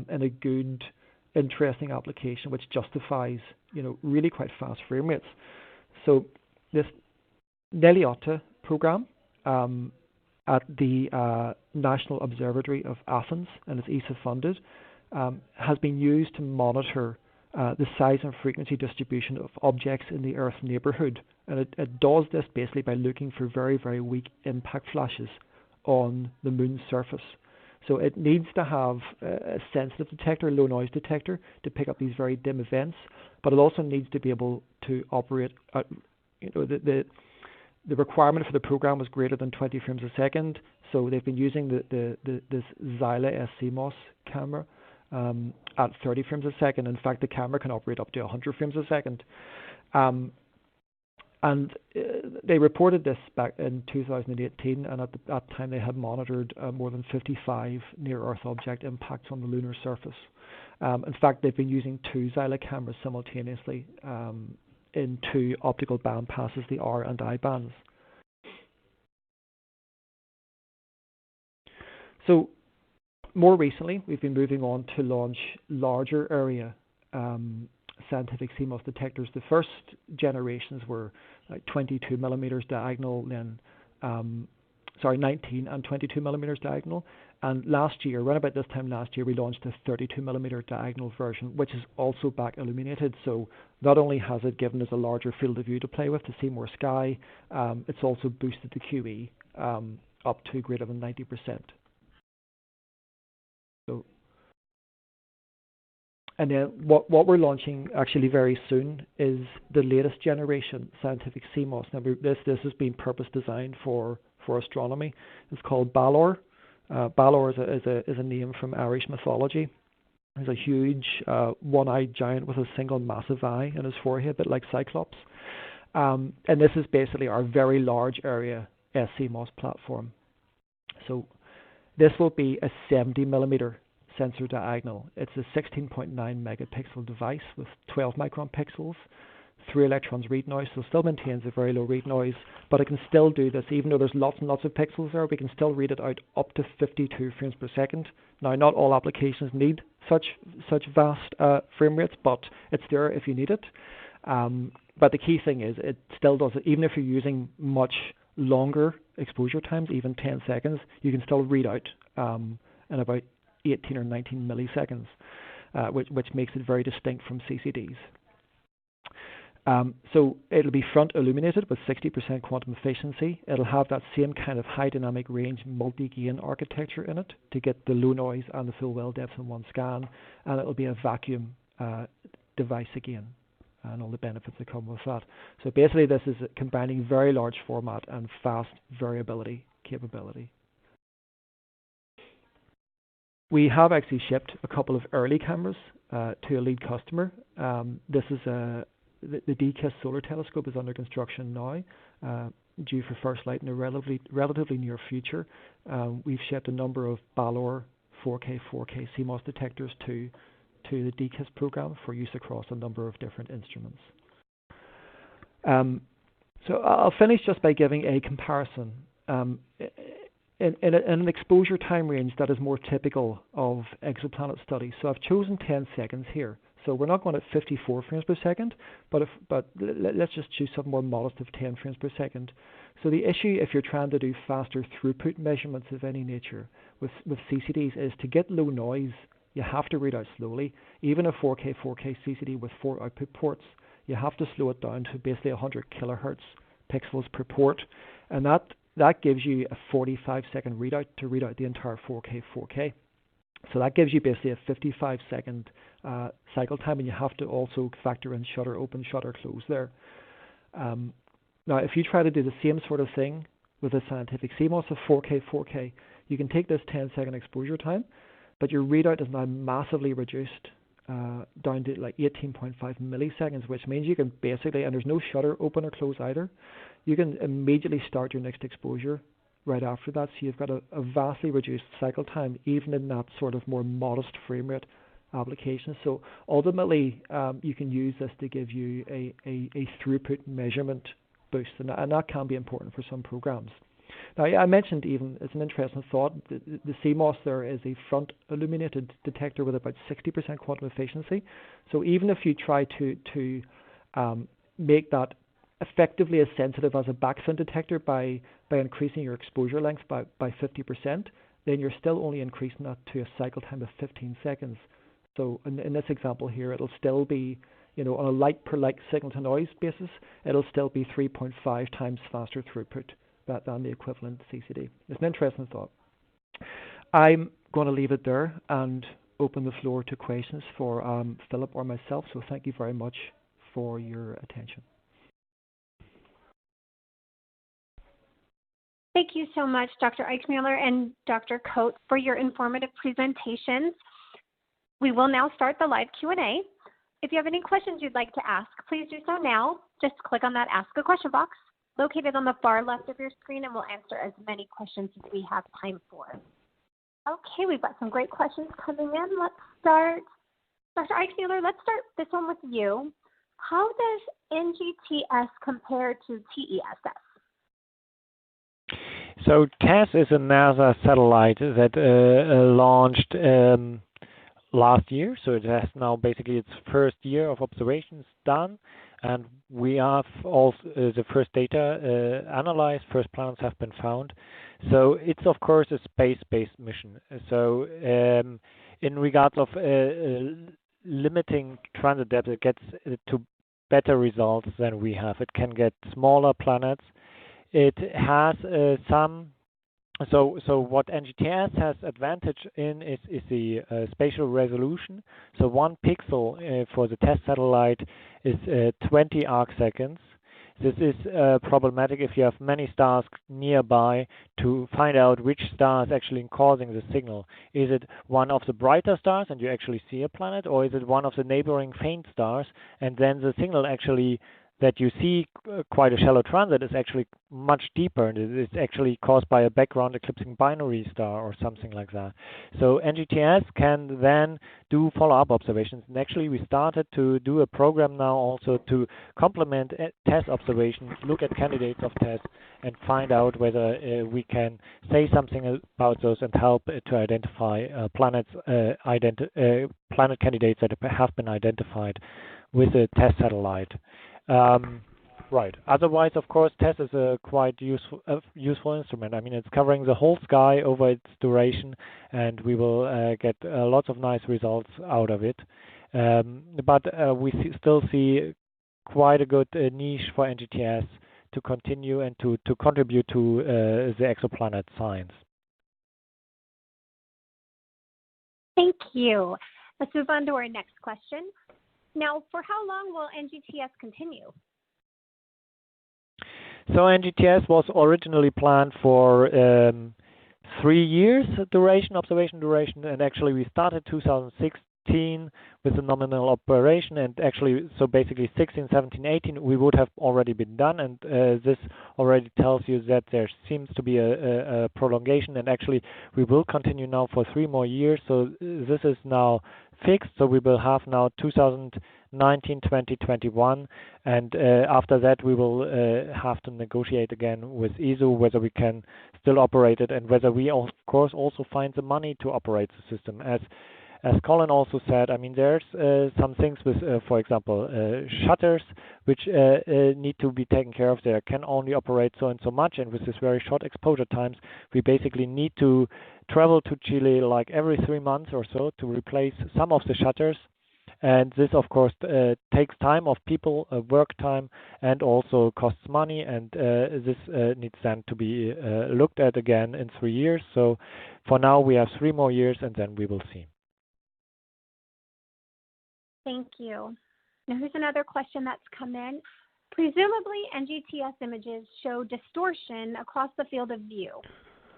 in a good, interesting application which justifies really quite fast frame rates. So this Neliotta program at the National Observatory of Athens, and it's ESA funded, has been used to monitor the size and frequency distribution of objects in the Earth's neighborhood. And it does this basically by looking for very, very weak impact flashes on the moon's surface. So it needs to have a sensitive detector, a low noise detector, to pick up these very dim events, but it also needs to be able to operate at, the requirement for the program was greater than 20 frames a second. So they've been using this Xyla SCMOS camera at 30 frames a second. In fact, the camera can operate up to 100 frames a second. And they reported this back in 2018, and at that time they had monitored more than 55 near-Earth object impacts on the lunar surface. In fact, they've been using two Xyla cameras simultaneously in two optical band passes, the R and I bands. So more recently, we've been moving on to launch larger area scientific CMOS detectors. The first generations were like 22 millimeters diagonal, then 19 and 22 millimeters diagonal, And last year, around about this time last year, we launched a 32mm diagonal version, which is also back illuminated. So not only has it given us a larger field of view to play with to see more sky, it's also boosted the QE up to greater than 90%. So, and then what we're launching actually very soon is the latest generation scientific CMOS. Now this has been purpose designed for astronomy. It's called Baal. Baal is a name from Irish mythology. He's a huge one-eyed giant with a single massive eye in his forehead, a bit like Cyclops. And this is basically our very large area SCMOS platform. So this will be a 70mm sensor diagonal. It's a 16.9 megapixel device with 12 micron pixels, 3 electrons read noise, so still maintains a very low read noise, but it can still do this. Even though there's lots and lots of pixels there, we can still read it out up to 52 frames per second. Now, not all applications need such vast frame rates, but it's there if you need it. But the key thing is it still does it. Even if you're using much longer exposure times, even 10 seconds, you can still read out in about 18 or 19 milliseconds, which makes it very distinct from CCDs. So it'll be front illuminated with 60% quantum efficiency. It'll have that same kind of high dynamic range multi-gain architecture in it to get the low noise and the full well depth in one scan, and it'll be a vacuum device again, and all the benefits that come with that. So basically this is combining very large format and fast variability capability. We have actually shipped a couple of early cameras to a lead customer. This is the DKIS solar telescope is under construction now, due for first light in a relatively near future. We've shipped a number of Baal 4K CMOS detectors to the DKIS program for use across a number of different instruments. So I'll finish just by giving a comparison. In an exposure time range that is more typical of exoplanet studies. So I've chosen 10 seconds here. So we're not going at 54 frames per second, but let's just choose something more modest of 10 frames per second. So the issue, if you're trying to do faster throughput measurements of any nature with CCDs, is to get low noise, you have to read out slowly. Even a 4K CCD with 4 output ports, you have to slow it down to basically 100 kilohertz pixels per port, and that gives you a 45-second readout to read out the entire 4K. So that gives you basically a 55-second cycle time, and you have to also factor in shutter open, shutter close there. Now, if you try to do the same sort of thing with a scientific CMOS of 4K, you can take this 10-second exposure time, but your readout is now massively reduced down to like 18.5 milliseconds, which means you can basically, and there's no shutter open or close either, you can immediately start your next exposure right after that. So you've got a vastly reduced cycle time, even in that sort of more modest frame rate application. So ultimately, you can use this to give you a throughput measurement boost, and that can be important for some programs. Now, I mentioned even, it's an interesting thought, the CMOS there is a front illuminated detector with about 60% quantum efficiency. So even if you try to make that effectively as sensitive as a backfin detector by increasing your exposure length by 50%, then you're still only increasing that to a cycle time of 15 seconds. So in this example here, it'll still be, on a light per light signal to noise basis, it'll still be 3.5 times faster throughput than the equivalent CCD. It's an interesting thought. I'm going to leave it there and open the floor to questions for Philip or myself. So thank you very much for your attention. Thank you so much, Dr. Eigmüller and Dr. Coates, for your informative presentations. We will now start the live Q&A. If you have any questions you'd like to ask, please do so now. Just click on that Ask a Question box located on the far left of your screen, and we'll answer as many questions as we have time for. Okay, we've got some great questions coming in. Let's start. Dr. Eigmüller, let's start this one with you. How does NGTS compare to TESS? So TESS is a NASA satellite that launched last year. So it has now basically its first year of observations done. And we have also the first data analyzed, first planets have been found. So it's of course a space-based mission. So in regards of limiting transit depth, it gets to better results than we have. It can get smaller planets. It has so what NGTS has advantage in is the spatial resolution. So 1 pixel for the test satellite is 20 arc seconds. This is problematic if you have many stars nearby to find out which star is actually causing the signal. Is it one of the brighter stars and you actually see a planet, or is it one of the neighboring faint stars and then the signal actually that you see quite a shallow transit is actually much deeper, and it's actually caused by a background eclipsing binary star or something like that. So NGTS can then do follow-up observations, and actually we started to do a program now also to complement TESS observations, look at candidates of TESS, and find out whether we can say something about those and help to identify planet candidates that have been identified with a TESS satellite. Right. Otherwise, of course, TESS is a quite useful instrument. I mean, it's covering the whole sky over its duration, and we will get lots of nice results out of it. But we still see quite a good niche for NGTS to continue and to contribute to the exoplanet science. Thank you. Let's move on to our next question. Now, for how long will NGTS continue? So NGTS was originally planned for 3 years observation duration, and actually we started 2016 with a nominal operation, and actually, so basically 16, 17, 18, we would have already been done, and this already tells you that there seems to be a prolongation, and actually we will continue now for 3 more years, so this is now fixed, so we will have now 2019, 20, 21, and after that we will have to negotiate again with ESO whether we can still operate it and whether we of course also find the money to operate the system. As Colin also said, I mean there's some things with, for example, shutters which need to be taken care of. They can only operate so and so much, and with this very short exposure times, we basically need to travel to Chile like every 3 months or so to replace some of the shutters. And this, of course, takes time of people, work time, and also costs money. And this needs then to be looked at again in 3 years. So for now, we have 3 more years, and then we will see. Thank you. Now, here's another question that's come in. Presumably, NGTS images show distortion across the field of view.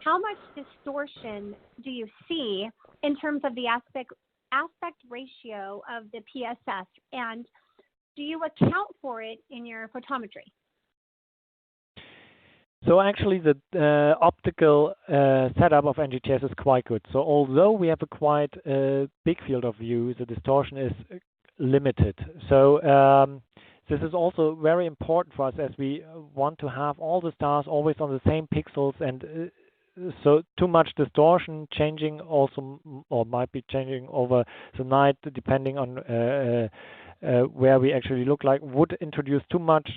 How much distortion do you see in terms of the aspect ratio of the PSS, and do you account for it in your photometry? So actually the optical setup of NGTS is quite good. So although we have a quite big field of view, the distortion is limited. So this is also very important for us as we want to have all the stars always on the same pixels, and so too much distortion changing also or might be changing over the night depending on where we actually look like would introduce too much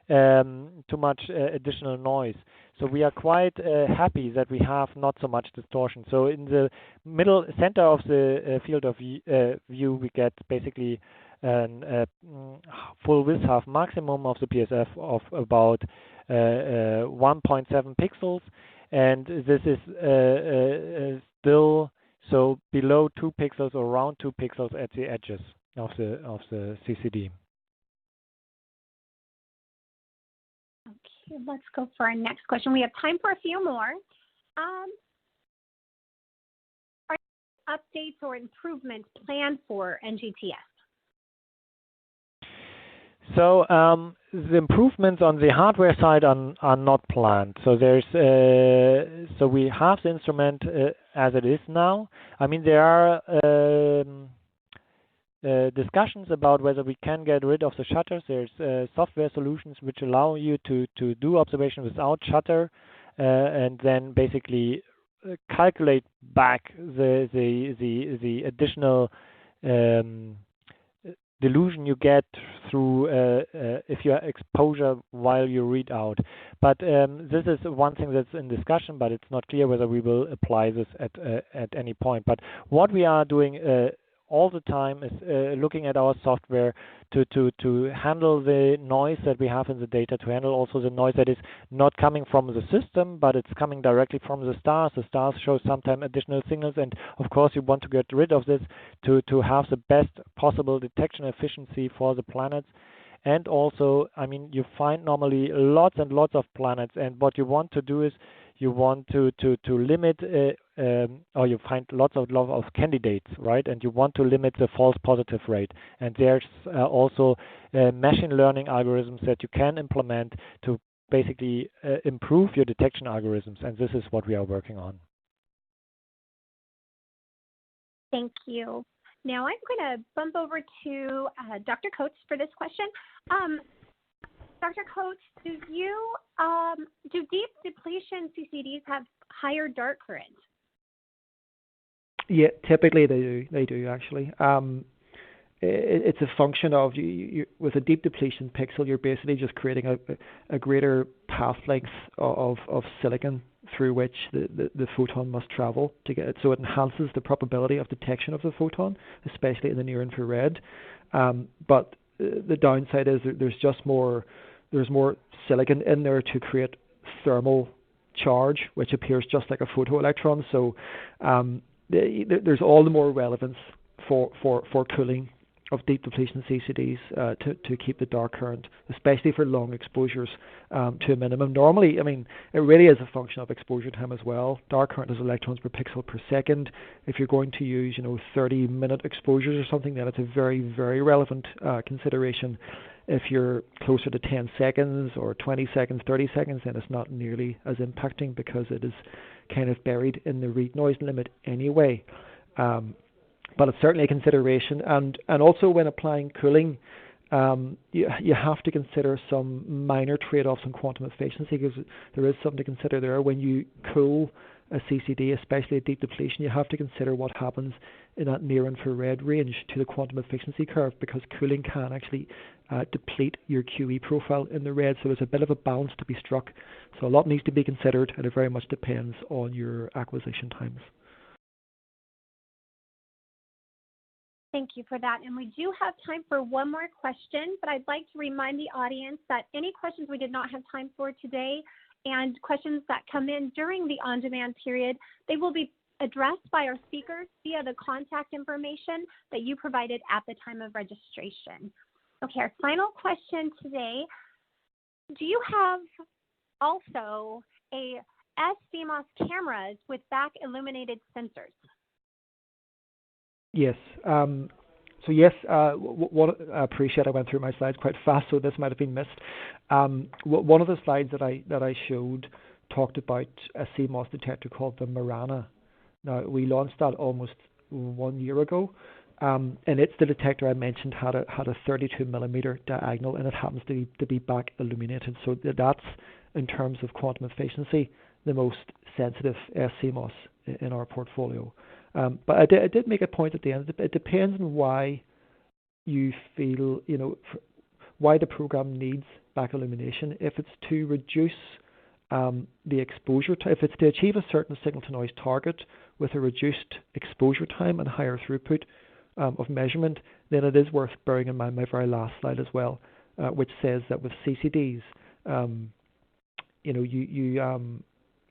additional noise. So we are quite happy that we have not so much distortion. So in the middle center of the field of view, we get basically a full width half maximum of the PSF of about 1.7 pixels. And this is still so below 2 pixels or around 2 pixels at the edges of the CCD. Okay, let's go for our next question. We have time for a few more. Are updates or improvements planned for NGTS? So the improvements on the hardware side are not planned. So there's so we have the instrument as it is now. I mean there are discussions about whether we can get rid of the shutters. There's software solutions which allow you to do observation without shutter and then basically calculate back the additional delusion you get through if you have exposure while you read out. But this is one thing that's in discussion, but it's not clear whether we will apply this at any point. But what we are doing all the time is looking at our software to handle the noise that we have in the data, to handle also the noise that is not coming from the system, but it's coming directly from the stars. The stars show sometimes additional signals, and of course you want to get rid of this to have the best possible detection efficiency for the planets. And also, I mean, you find normally lots and lots of planets, and what you want to do is you want to limit, or you find lots of candidates, right? And you want to limit the false positive rate. And there's also machine learning algorithms that you can implement to basically improve your detection algorithms. And this is what we are working on. Thank you. Now I'm going to bump over to Dr. Coates for this question. Dr. Coates, do deep depletion CCDs have higher dark current? Yeah, typically they do actually. It's a function of you with a deep depletion pixel, you're basically just creating a greater path length of silicon through which the photon must travel to get it. So it enhances the probability of detection of the photon, especially in the near infrared. But the downside is there's more silicon in there to create thermal charge, which appears just like a photoelectron. So there's all the more relevance for cooling of deep depletion CCDs to keep the dark current, especially for long exposures, to a minimum. Normally, I mean, it really is a function of exposure time as well. Dark current is electrons per pixel per second. If you're going to use, 30-minute exposures or something, then it's a very, very relevant consideration. If you're closer to 10 seconds or 20 seconds, 30 seconds, then it's not nearly as impacting because it is kind of buried in the read noise limit anyway. But it's certainly a consideration, and also when applying cooling, you have to consider some minor trade-offs in quantum efficiency, because there is something to consider there. When you cool a CCD, especially a deep depletion, you have to consider what happens in that near infrared range to the quantum efficiency curve, because cooling can actually deplete your QE profile in the red. So there's a bit of a balance to be struck. So a lot needs to be considered, and it very much depends on your acquisition times. Thank you for that. And we do have time for one more question, but I'd like to remind the audience that any questions we did not have time for today and questions that come in during the on-demand period, they will be addressed by our speakers via the contact information that you provided at the time of registration. Okay, our final question today. Do you have also a CMOS cameras with back illuminated sensors? Yes. So yes, I appreciate I went through my slides quite fast, so this might have been missed. One of the slides that I showed talked about a CMOS detector called the Marana. Now, we launched that almost 1 year ago, and it's the detector I mentioned had a 32 millimeter diagonal, and it happens to be back illuminated. So that's, in terms of quantum efficiency, the most sensitive CMOS in our portfolio. But I did make a point at the end. It depends on why you feel, why the program needs back illumination. If it's to reduce the exposure time, if it's to achieve a certain signal to noise target with a reduced exposure time and higher throughput of measurement, then it is worth bearing in mind my very last slide as well, which says that with CCDs,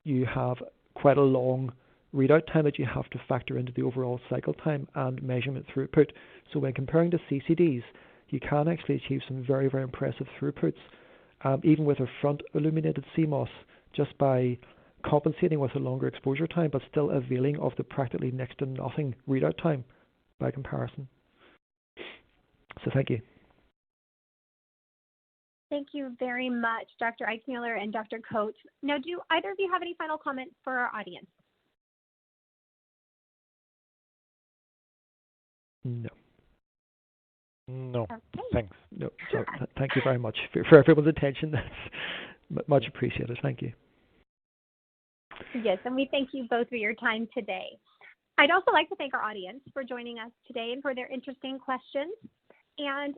you have quite a long readout time that you have to factor into the overall cycle time and measurement throughput. So when comparing to CCDs, you can actually achieve some very, very impressive throughputs, even with a front illuminated CMOS, just by compensating with a longer exposure time, but still availing of the practically next to nothing readout time by comparison. So thank you. Thank you very much, Dr. Eigmüller and Dr. Coates. Now, do either of you have any final comments for our audience? No. No. Okay. Thanks. No. So thank you very much for everyone's attention. That's much appreciated. Thank you. Yes, and we thank you both for your time today. I'd also like to thank our audience for joining us today and for their interesting questions. And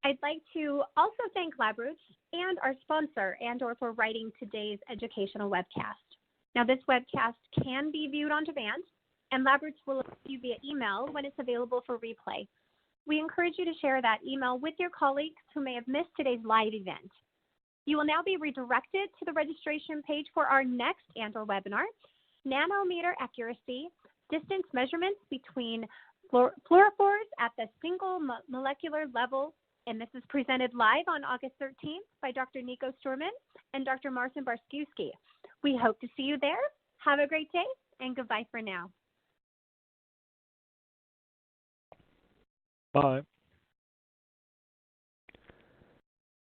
I'd like to also thank LabRoots and our sponsor, Andor, for writing today's educational webcast. Now, this webcast can be viewed on demand, and LabRoots will alert you via email when it's available for replay. We encourage you to share that email with your colleagues who may have missed today's live event. You will now be redirected to the registration page for our next Andor webinar, Nanometer Accuracy, Distance Measurements Between Fluorophores at the Single Molecular Level. And this is presented live on August 13th by Dr. Nico Sturman and Dr. Marcin Barskiewski. We hope to see you there. Have a great day, and goodbye for now. Bye.